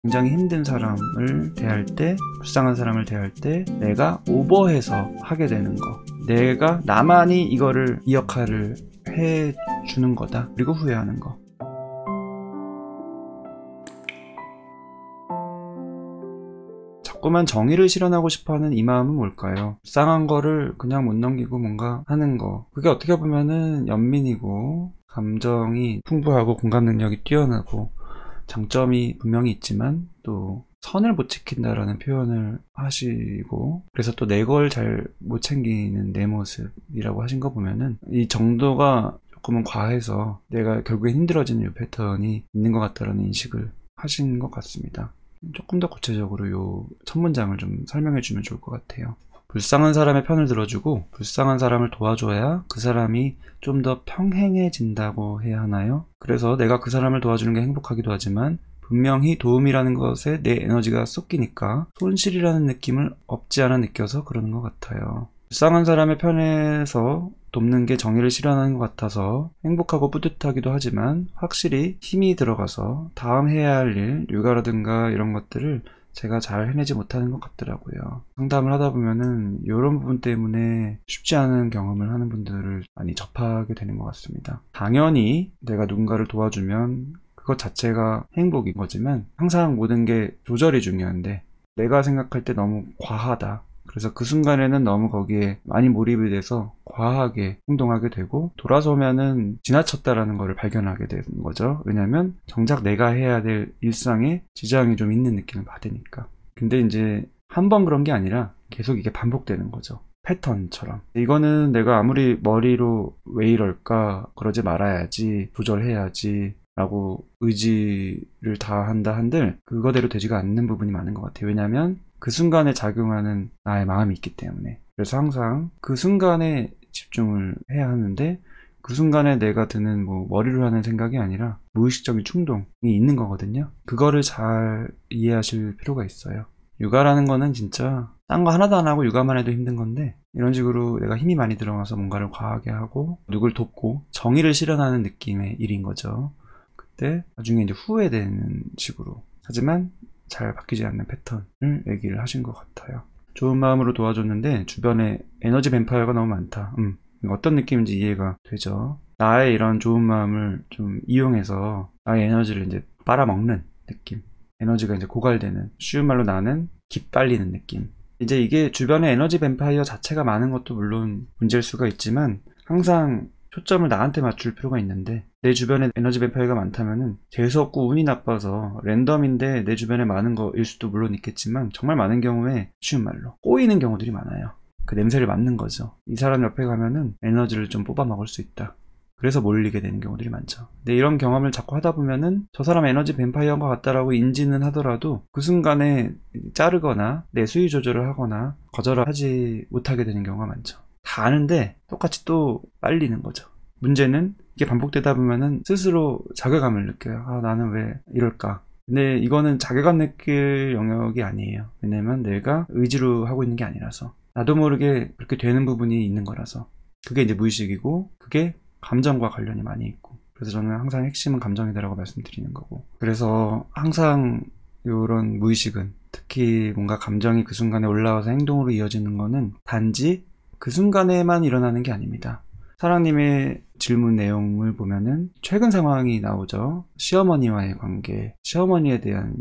굉장히 힘든 사람을 대할 때, 불쌍한 사람을 대할 때 내가 오버해서 하게 되는 거, 내가 나만이 이 역할을 해주는 거다. 그리고 후회하는 거. 자꾸만 정의를 실현하고 싶어하는 이 마음은 뭘까요? 불쌍한 거를 그냥 못 넘기고 뭔가 하는 거. 그게 어떻게 보면은 연민이고 감정이 풍부하고 공감 능력이 뛰어나고 장점이 분명히 있지만 또 선을 못 지킨다라는 표현을 하시고, 그래서 또 내 걸 잘 못 챙기는 내 모습이라고 하신 거 보면은 이 정도가 조금은 과해서 내가 결국엔 힘들어지는 이 패턴이 있는 것 같다라는 인식을 하신 것 같습니다. 조금 더 구체적으로 요 첫 문장을 좀 설명해 주면 좋을 것 같아요. 불쌍한 사람의 편을 들어주고 불쌍한 사람을 도와줘야 그 사람이 좀 더 평행해진다고 해야 하나요? 그래서 내가 그 사람을 도와주는 게 행복하기도 하지만 분명히 도움이라는 것에 내 에너지가 쏟기니까 손실이라는 느낌을 없지 않아 느껴서 그러는 것 같아요. 불쌍한 사람의 편에서 돕는 게 정의를 실현하는 것 같아서 행복하고 뿌듯하기도 하지만 확실히 힘이 들어가서 다음 해야 할 일, 육아라든가 이런 것들을 제가 잘 해내지 못하는 것 같더라고요. 상담을 하다 보면은 이런 부분 때문에 쉽지 않은 경험을 하는 분들을 많이 접하게 되는 것 같습니다. 당연히 내가 누군가를 도와주면 그것 자체가 행복인 거지만 항상 모든 게 조절이 중요한데 내가 생각할 때 너무 과하다. 그래서 그 순간에는 너무 거기에 많이 몰입이 돼서 과하게 행동하게 되고 돌아서면은 지나쳤다라는 걸 발견하게 되는 거죠. 왜냐면 정작 내가 해야 될 일상에 지장이 좀 있는 느낌을 받으니까. 근데 이제 한 번 그런 게 아니라 계속 이게 반복되는 거죠. 패턴처럼. 이거는 내가 아무리 머리로 왜 이럴까, 그러지 말아야지, 조절해야지 라고 의지를 다한다 한들 그거대로 되지가 않는 부분이 많은 것 같아요. 왜냐하면 그 순간에 작용하는 나의 마음이 있기 때문에. 그래서 항상 그 순간에 집중을 해야 하는데 그 순간에 내가 드는 머리로 하는 생각이 아니라 무의식적인 충동이 있는 거거든요. 그거를 잘 이해하실 필요가 있어요. 육아라는 거는 진짜 딴 거 하나도 안 하고 육아만 해도 힘든 건데 이런 식으로 내가 힘이 많이 들어가서 뭔가를 과하게 하고 누굴 돕고 정의를 실현하는 느낌의 일인 거죠. 그때 나중에 이제 후회되는 식으로. 하지만 잘 바뀌지 않는 패턴을 얘기를 하신 것 같아요. 좋은 마음으로 도와줬는데 주변에 에너지 뱀파이어가 너무 많다. 어떤 느낌인지 이해가 되죠. 나의 이런 좋은 마음을 좀 이용해서 나의 에너지를 이제 빨아먹는 느낌. 에너지가 이제 고갈되는, 쉬운 말로 나는 기빨리는 느낌. 이제 이게 주변에 에너지 뱀파이어 자체가 많은 것도 물론 문제일 수가 있지만 항상 초점을 나한테 맞출 필요가 있는데 내 주변에 에너지 뱀파이어가 많다면은 재수없고 운이 나빠서 랜덤인데 내 주변에 많은 거일 수도 물론 있겠지만 정말 많은 경우에 쉬운 말로 꼬이는 경우들이 많아요. 그 냄새를 맡는 거죠. 이 사람 옆에 가면은 에너지를 좀 뽑아 먹을 수 있다. 그래서 몰리게 되는 경우들이 많죠. 근데 이런 경험을 자꾸 하다 보면은 저 사람 에너지 뱀파이어인 것 같다라고 인지는 하더라도 그 순간에 자르거나 내 수위 조절을 하거나 거절을 하지 못하게 되는 경우가 많죠. 다 아는데 똑같이 또 빨리는 거죠. 문제는 이게 반복되다 보면은 스스로 자괴감을 느껴요. 아, 나는 왜 이럴까? 근데 이거는 자괴감 느낄 영역이 아니에요. 왜냐면 내가 의지로 하고 있는 게 아니라서. 나도 모르게 그렇게 되는 부분이 있는 거라서. 그게 이제 무의식이고 그게 감정과 관련이 많이 있고. 그래서 저는 항상 핵심은 감정이다라고 말씀드리는 거고. 그래서 항상 이런 무의식은 특히 뭔가 감정이 그 순간에 올라와서 행동으로 이어지는 거는 단지 그 순간에만 일어나는 게 아닙니다. 사랑님의 질문 내용을 보면은 최근 상황이 나오죠. 시어머니와의 관계, 시어머니에 대한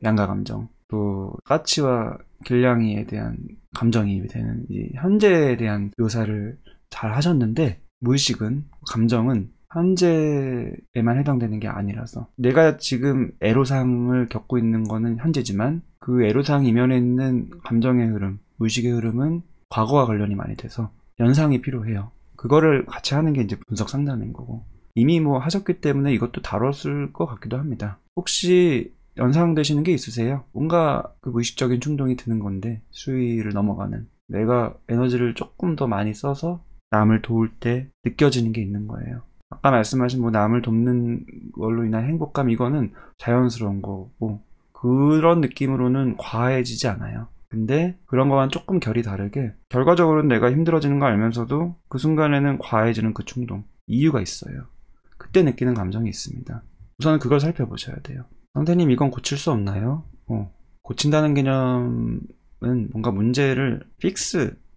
양가 감정, 또 까치와 길냥이에 대한 감정이입이 되는 이 현재에 대한 묘사를 잘 하셨는데 무의식은, 감정은 현재에만 해당되는 게 아니라서 내가 지금 애로사항을 겪고 있는 거는 현재지만 그 애로사항 이면에 있는 감정의 흐름, 무의식의 흐름은 과거와 관련이 많이 돼서 연상이 필요해요. 그거를 같이 하는 게 이제 분석 상담인 거고 이미 하셨기 때문에 이것도 다뤘을 것 같기도 합니다. 혹시 연상되시는 게 있으세요? 뭔가 그 무의식적인 충동이 드는 건데 수위를 넘어가는 내가 에너지를 조금 더 많이 써서 남을 도울 때 느껴지는 게 있는 거예요. 아까 말씀하신 남을 돕는 걸로 인한 행복감 이거는 자연스러운 거고 그런 느낌으로는 과해지지 않아요. 근데 그런 거와는 조금 결이 다르게 결과적으로는 내가 힘들어지는 거 알면서도 그 순간에는 과해지는 그 충동 이유가 있어요. 그때 느끼는 감정이 있습니다. 우선은 그걸 살펴보셔야 돼요. 선생님 이건 고칠 수 없나요? 고친다는 개념은 뭔가 문제를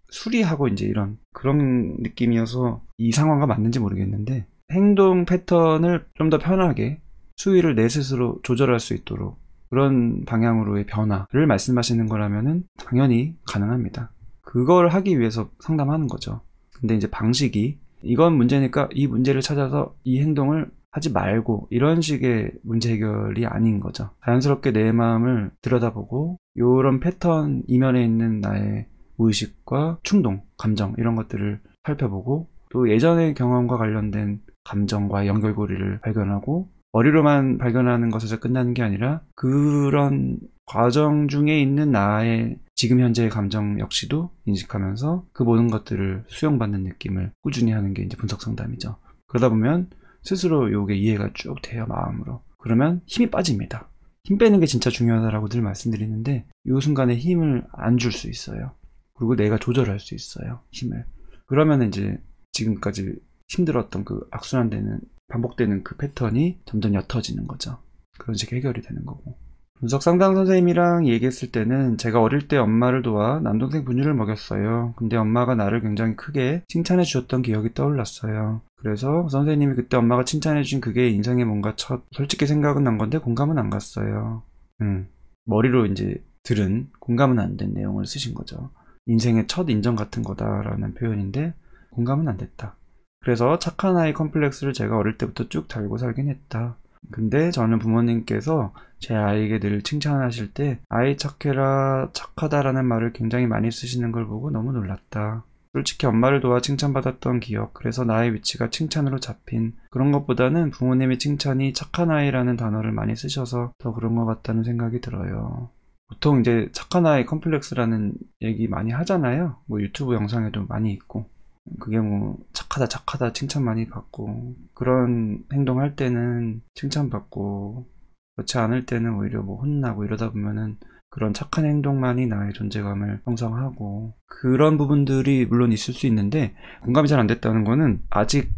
수리하고 이제 이런 그런 느낌이어서 이 상황과 맞는지 모르겠는데, 행동 패턴을 좀 더 편하게 수위를 내 스스로 조절할 수 있도록 그런 방향으로의 변화를 말씀하시는 거라면은 당연히 가능합니다. 그걸 하기 위해서 상담하는 거죠. 근데 이제 방식이, 이건 문제니까 이 문제를 찾아서 이 행동을 하지 말고 이런 식의 문제 해결이 아닌 거죠. 자연스럽게 내 마음을 들여다보고 이런 패턴 이면에 있는 나의 무의식과 충동, 감정 이런 것들을 살펴보고, 또 예전의 경험과 관련된 감정과 연결고리를 발견하고, 머리로만 발견하는 것에서 끝나는 게 아니라 그런 과정 중에 있는 나의 지금 현재의 감정 역시도 인식하면서 그 모든 것들을 수용받는 느낌을 꾸준히 하는 게 이제 분석 상담이죠. 그러다 보면 스스로 요게 이해가 쭉 돼요, 마음으로. 그러면 힘이 빠집니다. 힘 빼는 게 진짜 중요하다라고 늘 말씀드리는데, 이 순간에 힘을 안 줄 수 있어요. 그리고 내가 조절할 수 있어요, 힘을. 그러면 이제 지금까지 힘들었던 그 악순환되는, 반복되는 그 패턴이 점점 옅어지는 거죠. 그런 식의 해결이 되는 거고. 분석 상담 선생님이랑 얘기했을 때는 제가 어릴 때 엄마를 도와 남동생 분유를 먹였어요. 근데 엄마가 나를 굉장히 크게 칭찬해 주셨던 기억이 떠올랐어요. 그래서 선생님이 그때 엄마가 칭찬해 준 그게 인생에 뭔가 솔직히 생각은 난 건데 공감은 안 갔어요. 머리로 이제 들은 공감은 안 된 내용을 쓰신 거죠. 인생의 첫 인정 같은 거다라는 표현인데 공감은 안 됐다. 그래서 착한 아이 컴플렉스를 제가 어릴 때부터 쭉 달고 살긴 했다. 근데 저는 부모님께서 제 아이에게 늘 칭찬하실 때 아이 착해라, 착하다라는 말을 굉장히 많이 쓰시는 걸 보고 너무 놀랐다. 솔직히 엄마를 도와 칭찬받았던 기억, 그래서 나의 위치가 칭찬으로 잡힌 그런 것보다는 부모님의 칭찬이 착한 아이라는 단어를 많이 쓰셔서 더 그런 것 같다는 생각이 들어요. 보통 이제 착한 아이 컴플렉스라는 얘기 많이 하잖아요. 뭐 유튜브 영상에도 많이 있고. 그게 뭐 착하다 칭찬 많이 받고, 그런 행동할 때는 칭찬받고 그렇지 않을 때는 오히려 뭐 혼나고 이러다 보면은 그런 착한 행동만이 나의 존재감을 형성하고, 그런 부분들이 물론 있을 수 있는데, 공감이 잘 안 됐다는 거는 아직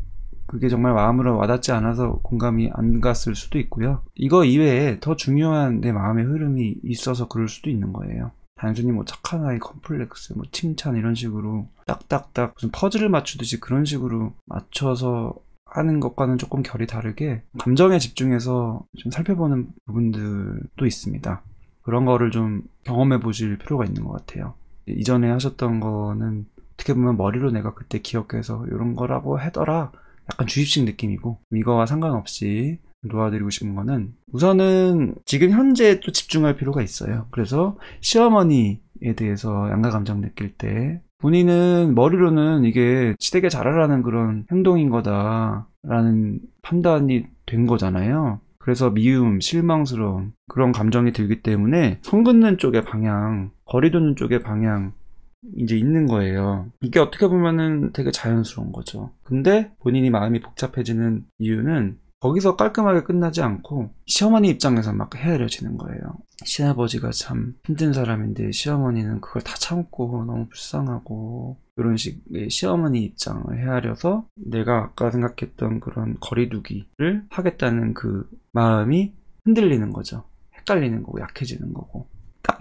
그게 정말 마음으로 와닿지 않아서 공감이 안 갔을 수도 있고요. 이거 이외에 더 중요한 내 마음의 흐름이 있어서 그럴 수도 있는 거예요. 단순히 뭐 착한 아이 컴플렉스, 뭐 칭찬 이런 식으로 딱딱딱 무슨 퍼즐을 맞추듯이 그런 식으로 맞춰서 하는 것과는 조금 결이 다르게 감정에 집중해서 좀 살펴보는 부분들도 있습니다. 그런 거를 좀 경험해 보실 필요가 있는 것 같아요. 이전에 하셨던 거는 어떻게 보면 머리로 내가 그때 기억해서 이런 거라고 하더라, 약간 주입식 느낌이고, 이거와 상관없이 도와드리고 싶은 거는 우선은 지금 현재에 또 집중할 필요가 있어요. 그래서 시어머니에 대해서 양가 감정 느낄 때 본인은 머리로는 이게 시댁에 잘하라는 그런 행동인 거다라는 판단이 된 거잖아요. 그래서 미움, 실망스러움 그런 감정이 들기 때문에 선 긋는 쪽의 방향, 거리 두는 쪽의 방향 이제 있는 거예요. 이게 어떻게 보면은 되게 자연스러운 거죠. 근데 본인이 마음이 복잡해지는 이유는 거기서 깔끔하게 끝나지 않고 시어머니 입장에서 막 헤아려지는 거예요. 시아버지가 참 힘든 사람인데 시어머니는 그걸 다 참고 너무 불쌍하고, 이런 식의 시어머니 입장을 헤아려서 내가 아까 생각했던 그런 거리두기를 하겠다는 그 마음이 흔들리는 거죠. 헷갈리는 거고 약해지는 거고. 딱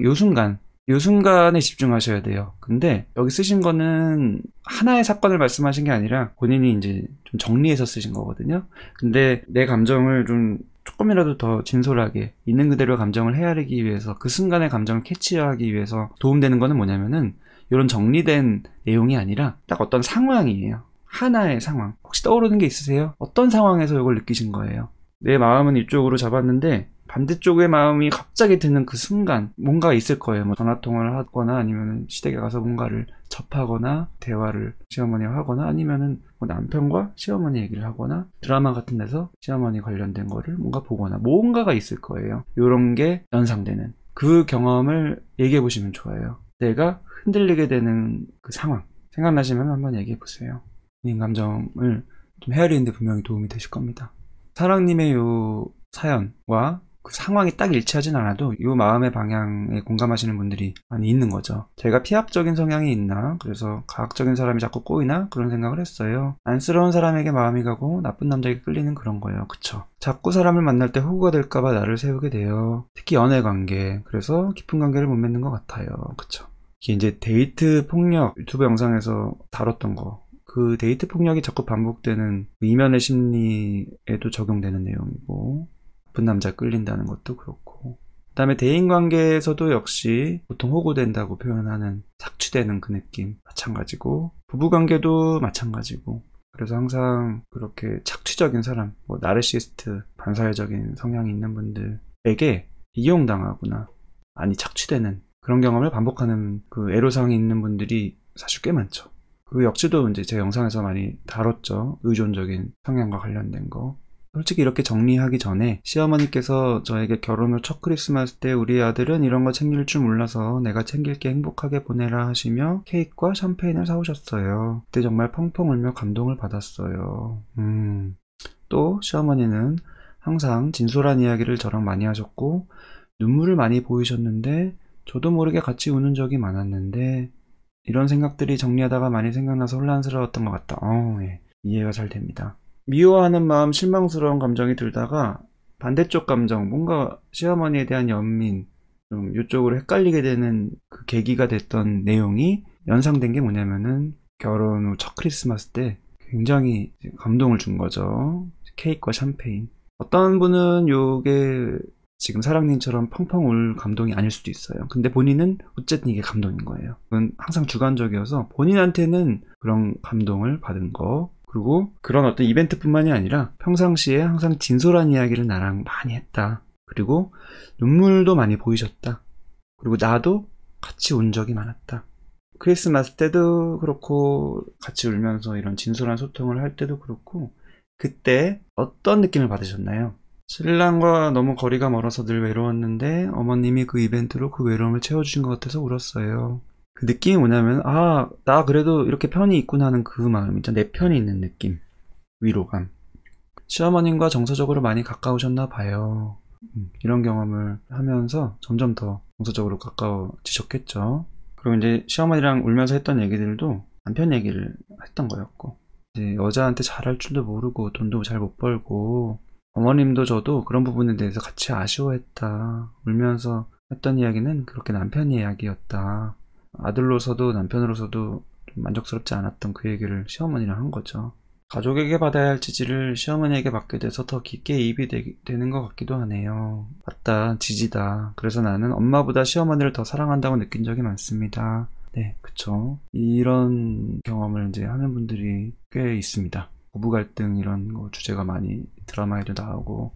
요 순간에 집중하셔야 돼요. 근데 여기 쓰신 거는 하나의 사건을 말씀하신 게 아니라 본인이 이제 좀 정리해서 쓰신 거거든요. 근데 내 감정을 좀 조금이라도 더 진솔하게 있는 그대로 감정을 헤아리기 위해서, 그 순간의 감정을 캐치하기 위해서 도움되는 거는 뭐냐면은 이런 정리된 내용이 아니라 딱 어떤 상황이에요. 하나의 상황. 혹시 떠오르는 게 있으세요? 어떤 상황에서 이걸 느끼신 거예요? 내 마음은 이쪽으로 잡았는데 반대쪽의 마음이 갑자기 드는 그 순간 뭔가 있을 거예요. 뭐 전화통화를 하거나 아니면 시댁에 가서 뭔가를 접하거나 대화를 시어머니와 하거나 아니면은 뭐 남편과 시어머니 얘기를 하거나 드라마 같은 데서 시어머니 관련된 거를 뭔가 보거나 뭔가가 있을 거예요. 이런 게 연상되는 그 경험을 얘기해 보시면 좋아요. 내가 흔들리게 되는 그 상황 생각나시면 한번 얘기해 보세요. 이 감정을 좀 헤아리는데 분명히 도움이 되실 겁니다. 사랑님의 요 사연과 그 상황이 딱 일치하진 않아도 이 마음의 방향에 공감하시는 분들이 많이 있는 거죠. 제가 피합적인 성향이 있나? 그래서 과학적인 사람이 자꾸 꼬이나? 그런 생각을 했어요. 안쓰러운 사람에게 마음이 가고 나쁜 남자에게 끌리는 그런 거예요. 그쵸? 자꾸 사람을 만날 때 호구가 될까봐 나를 세우게 돼요. 특히 연애 관계. 그래서 깊은 관계를 못 맺는 것 같아요. 그쵸? 이게 이제 데이트 폭력 유튜브 영상에서 다뤘던 거. 그 데이트 폭력이 자꾸 반복되는 이면의 심리에도 적용되는 내용이고, 나쁜 남자 끌린다는 것도 그렇고, 그 다음에 대인관계에서도 역시 보통 호구된다고 표현하는 착취되는 그 느낌 마찬가지고, 부부관계도 마찬가지고, 그래서 항상 그렇게 착취적인 사람, 뭐 나르시스트, 반사회적인 성향이 있는 분들에게 이용당하거나 아니 착취되는 그런 경험을 반복하는 그 애로사항이 있는 분들이 사실 꽤 많죠. 그 역시도 이제 제 영상에서 많이 다뤘죠. 의존적인 성향과 관련된 거. 솔직히 이렇게 정리하기 전에 시어머니께서 저에게 결혼 후 첫 크리스마스 때 우리 아들은 이런 거 챙길 줄 몰라서 내가 챙길게 행복하게 보내라 하시며 케이크와 샴페인을 사오셨어요. 그때 정말 펑펑 울며 감동을 받았어요. 또 시어머니는 항상 진솔한 이야기를 저랑 많이 하셨고 눈물을 많이 보이셨는데 저도 모르게 같이 우는 적이 많았는데 이런 생각들이 정리하다가 많이 생각나서 혼란스러웠던 것 같다. 예. 이해가 잘 됩니다. 미워하는 마음, 실망스러운 감정이 들다가 반대쪽 감정, 뭔가 시어머니에 대한 연민, 좀 이쪽으로 헷갈리게 되는 그 계기가 됐던 내용이 연상된 게 뭐냐면은 결혼 후 첫 크리스마스 때 굉장히 감동을 준 거죠. 케이크와 샴페인. 어떤 분은 요게 지금 사랑님처럼 펑펑 울 감동이 아닐 수도 있어요. 근데 본인은 어쨌든 이게 감동인 거예요. 그건 항상 주관적이어서 본인한테는 그런 감동을 받은 거, 그리고 그런 어떤 이벤트뿐만이 아니라 평상시에 항상 진솔한 이야기를 나랑 많이 했다. 그리고 눈물도 많이 보이셨다. 그리고 나도 같이 운 적이 많았다. 크리스마스 때도 그렇고 같이 울면서 이런 진솔한 소통을 할 때도 그렇고 그때 어떤 느낌을 받으셨나요? 신랑과 너무 거리가 멀어서 늘 외로웠는데 어머님이 그 이벤트로 그 외로움을 채워주신 것 같아서 울었어요. 그 느낌이 뭐냐면 나 그래도 이렇게 편이 있구나 하는 그 마음 있죠. 내 편이 있는 느낌. 위로감. 시어머님과 정서적으로 많이 가까우셨나 봐요. 이런 경험을 하면서 점점 더 정서적으로 가까워지셨겠죠. 그리고 이제 시어머니랑 울면서 했던 얘기들도 남편 얘기를 했던 거였고, 이제 여자한테 잘할 줄도 모르고 돈도 잘 못 벌고 어머님도 저도 그런 부분에 대해서 같이 아쉬워했다. 울면서 했던 이야기는 그렇게 남편 이야기였다. 아들로서도 남편으로서도 좀 만족스럽지 않았던 그 얘기를 시어머니랑 한 거죠. 가족에게 받아야 할 지지를 시어머니에게 받게 돼서 더 깊게 이입이 되는 것 같기도 하네요. 맞다, 지지다. 그래서 나는 엄마보다 시어머니를 더 사랑한다고 느낀 적이 많습니다. 네, 그쵸. 이런 경험을 이제 하는 분들이 꽤 있습니다. 부부 갈등 이런 거 주제가 많이 드라마에도 나오고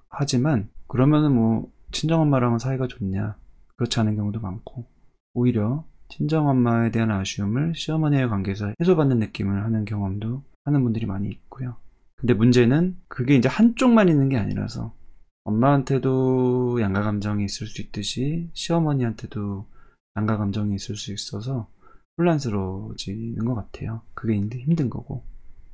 하지만 그러면은 뭐 친정엄마랑은 사이가 좋냐? 그렇지 않은 경우도 많고 오히려 친정엄마에 대한 아쉬움을 시어머니의 관계에서 해소받는 느낌을 하는 경험도 하는 분들이 많이 있고요. 근데 문제는 그게 이제 한쪽만 있는 게 아니라서 엄마한테도 양가 감정이 있을 수 있듯이 시어머니한테도 양가 감정이 있을 수 있어서 혼란스러워지는 것 같아요. 그게 힘든 거고.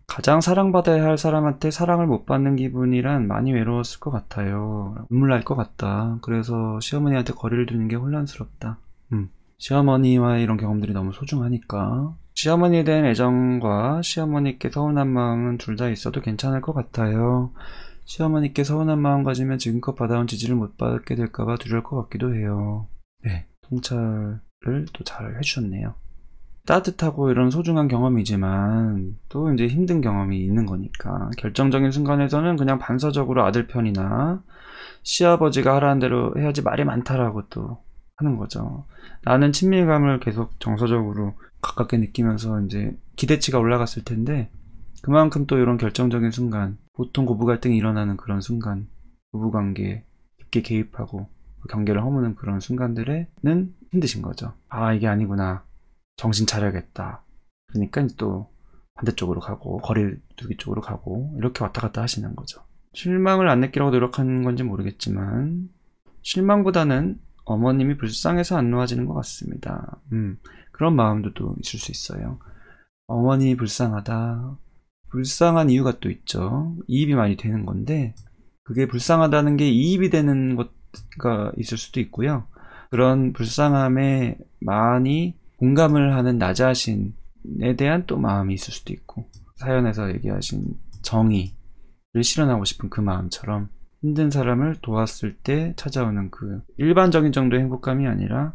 가장 사랑받아야 할 사람한테 사랑을 못 받는 기분이란 많이 외로웠을 것 같아요. 눈물 날 것 같다. 그래서 시어머니한테 거리를 두는 게 혼란스럽다. 시어머니와 이런 경험들이 너무 소중하니까 시어머니에 대한 애정과 시어머니께 서운한 마음은 둘 다 있어도 괜찮을 것 같아요. 시어머니께 서운한 마음 가지면 지금껏 받아온 지지를 못 받게 될까봐 두려울 것 같기도 해요. 네, 통찰을 또 잘 해주셨네요. 따뜻하고 이런 소중한 경험이지만 또 이제 힘든 경험이 있는 거니까 결정적인 순간에서는 그냥 반사적으로 아들 편이나 시아버지가 하라는 대로 해야지 말이 많다라고 또 하는 거죠. 나는 친밀감을 계속 정서적으로 가깝게 느끼면서 이제 기대치가 올라갔을 텐데 그만큼 또 이런 결정적인 순간, 보통 고부 갈등이 일어나는 그런 순간, 부부관계에 깊게 개입하고 경계를 허무는 그런 순간들에는 힘드신 거죠. 이게 아니구나. 정신 차려야겠다. 그러니까 또 반대쪽으로 가고 거리두기 쪽으로 가고 이렇게 왔다 갔다 하시는 거죠. 실망을 안 느끼려고 노력하는 건지 모르겠지만 실망보다는 어머님이 불쌍해서 안 놓아지는 것 같습니다. 그런 마음도 또 있을 수 있어요. 어머님이 불쌍하다. 불쌍한 이유가 또 있죠. 이입이 많이 되는 건데 그게 불쌍하다는 게 이입이 되는 것가 있을 수도 있고요. 그런 불쌍함에 많이 공감을 하는 나 자신에 대한 또 마음이 있을 수도 있고, 사연에서 얘기하신 정의를 실현하고 싶은 그 마음처럼 힘든 사람을 도왔을 때 찾아오는 그 일반적인 정도의 행복감이 아니라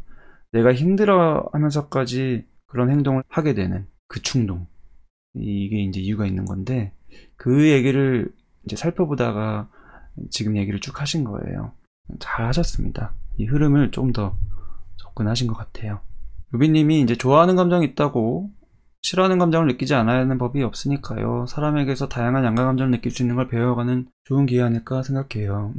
내가 힘들어 하면서까지 그런 행동을 하게 되는 그 충동, 이게 이제 이유가 있는 건데, 그 얘기를 이제 살펴보다가 지금 얘기를 쭉 하신 거예요. 잘 하셨습니다. 이 흐름을 좀 더 접근하신 것 같아요. 루비님이 이제 좋아하는 감정이 있다고 싫어하는 감정을 느끼지 않아야 하는 법이 없으니까요. 사람에게서 다양한 양가 감정을 느낄 수 있는 걸 배워가는 좋은 기회 아닐까 생각해요.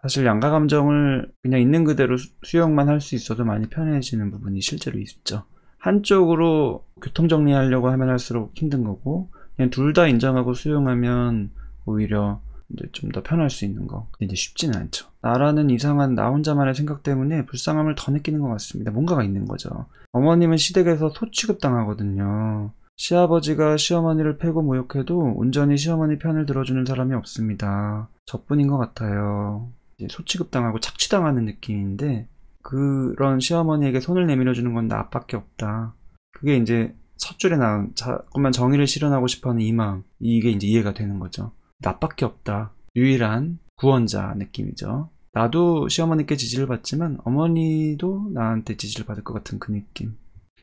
사실 양가 감정을 그냥 있는 그대로 수용만 할 수 있어도 많이 편해지는 부분이 실제로 있죠. 한쪽으로 교통정리하려고 하면 할수록 힘든 거고, 그냥 둘 다 인정하고 수용하면 오히려 이제 좀 더 편할 수 있는 거. 근데 이제 쉽지는 않죠. 나라는 이상한 나 혼자만의 생각 때문에 불쌍함을 더 느끼는 것 같습니다. 뭔가가 있는 거죠. 어머님은 시댁에서 소취급 당하거든요. 시아버지가 시어머니를 패고 모욕해도 온전히 시어머니 편을 들어주는 사람이 없습니다. 저뿐인 것 같아요. 이제 소취급 당하고 착취당하는 느낌인데, 그런 시어머니에게 손을 내밀어주는 건 나밖에 없다. 그게 이제 첫 줄에 나온 자꾸만 정의를 실현하고 싶어하는 이 마음, 이게 이제 이해가 되는 거죠. 나밖에 없다. 유일한 구원자 느낌이죠. 나도 시어머니께 지지를 받지만 어머니도 나한테 지지를 받을 것 같은 그 느낌.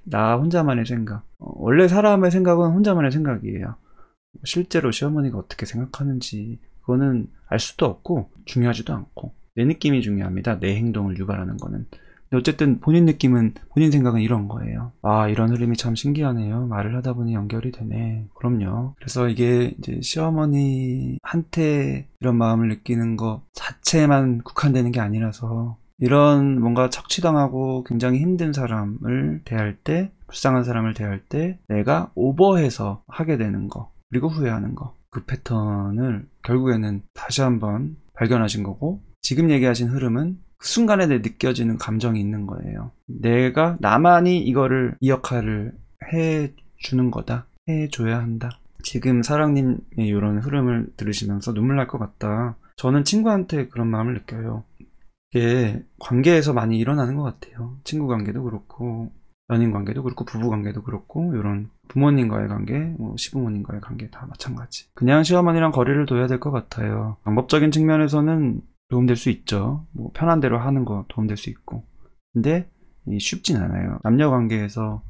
나 혼자만의 생각. 원래 사람의 생각은 혼자만의 생각이에요. 실제로 시어머니가 어떻게 생각하는지 그거는 알 수도 없고 중요하지도 않고, 내 느낌이 중요합니다. 내 행동을 유발하는 거는. 어쨌든 본인 느낌은, 본인 생각은 이런 거예요. 아, 이런 흐름이 참 신기하네요. 말을 하다 보니 연결이 되네. 그럼요. 그래서 이게 이제 시어머니한테 이런 마음을 느끼는 것 자체만 국한되는 게 아니라서, 이런 뭔가 착취당하고 굉장히 힘든 사람을 대할 때, 불쌍한 사람을 대할 때 내가 오버해서 하게 되는 거, 그리고 후회하는 거, 그 패턴을 결국에는 다시 한번 발견하신 거고, 지금 얘기하신 흐름은 그 순간에 느껴지는 감정이 있는 거예요. 내가, 나만이 이 역할을 해주는 거다. 해줘야 한다. 지금 사랑님의 이런 흐름을 들으시면서 눈물 날 것 같다. 저는 친구한테 그런 마음을 느껴요. 이게 관계에서 많이 일어나는 것 같아요. 친구 관계도 그렇고, 연인 관계도 그렇고, 부부 관계도 그렇고, 이런 부모님과의 관계, 시부모님과의 관계 다 마찬가지. 그냥 시어머니랑 거리를 둬야 될 것 같아요. 방법적인 측면에서는 도움될 수 있죠. 편한 대로 하는 거 도움될 수 있고. 근데 쉽진 않아요. 남녀 관계에서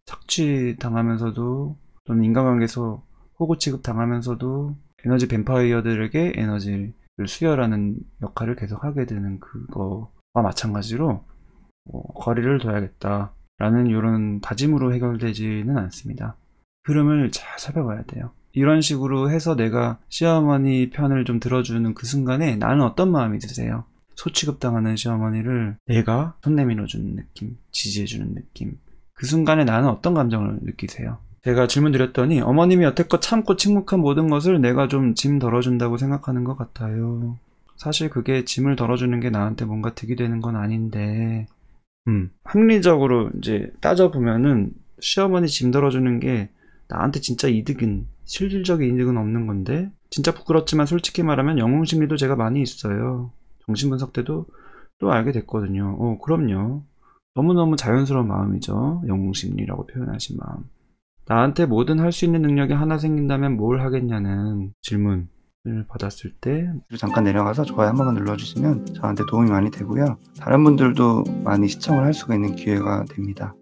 착취 당하면서도, 또는 인간관계에서 호구 취급 당하면서도 에너지 뱀파이어들에게 에너지를 수혈하는 역할을 계속 하게 되는 그거와 마찬가지로 거리를 둬야겠다라는 이런 다짐으로 해결되지는 않습니다. 흐름을 잘 살펴봐야 돼요. 이런 식으로 해서 내가 시어머니 편을 좀 들어주는 그 순간에 나는 어떤 마음이 드세요? 소취급당하는 시어머니를 내가 손 내밀어주는 느낌, 지지해주는 느낌, 그 순간에 나는 어떤 감정을 느끼세요? 제가 질문 드렸더니 어머님이 여태껏 참고 침묵한 모든 것을 내가 좀 짐 덜어준다고 생각하는 것 같아요. 사실 그게 짐을 덜어주는 게 나한테 뭔가 득이 되는 건 아닌데, 합리적으로 이제 따져보면은 시어머니 짐 덜어주는 게 나한테 진짜 이득은, 실질적인 이득은 없는 건데, 진짜 부끄럽지만 솔직히 말하면 영웅심리도 제가 많이 있어요. 정신분석 때도 또 알게 됐거든요. 그럼요. 너무너무 자연스러운 마음이죠. 영웅심리라고 표현하신 마음. 나한테 뭐든 할 수 있는 능력이 하나 생긴다면 뭘 하겠냐는 질문을 받았을 때 잠깐 내려가서 좋아요 한 번만 눌러주시면 저한테 도움이 많이 되고요. 다른 분들도 많이 시청을 할 수가 있는 기회가 됩니다.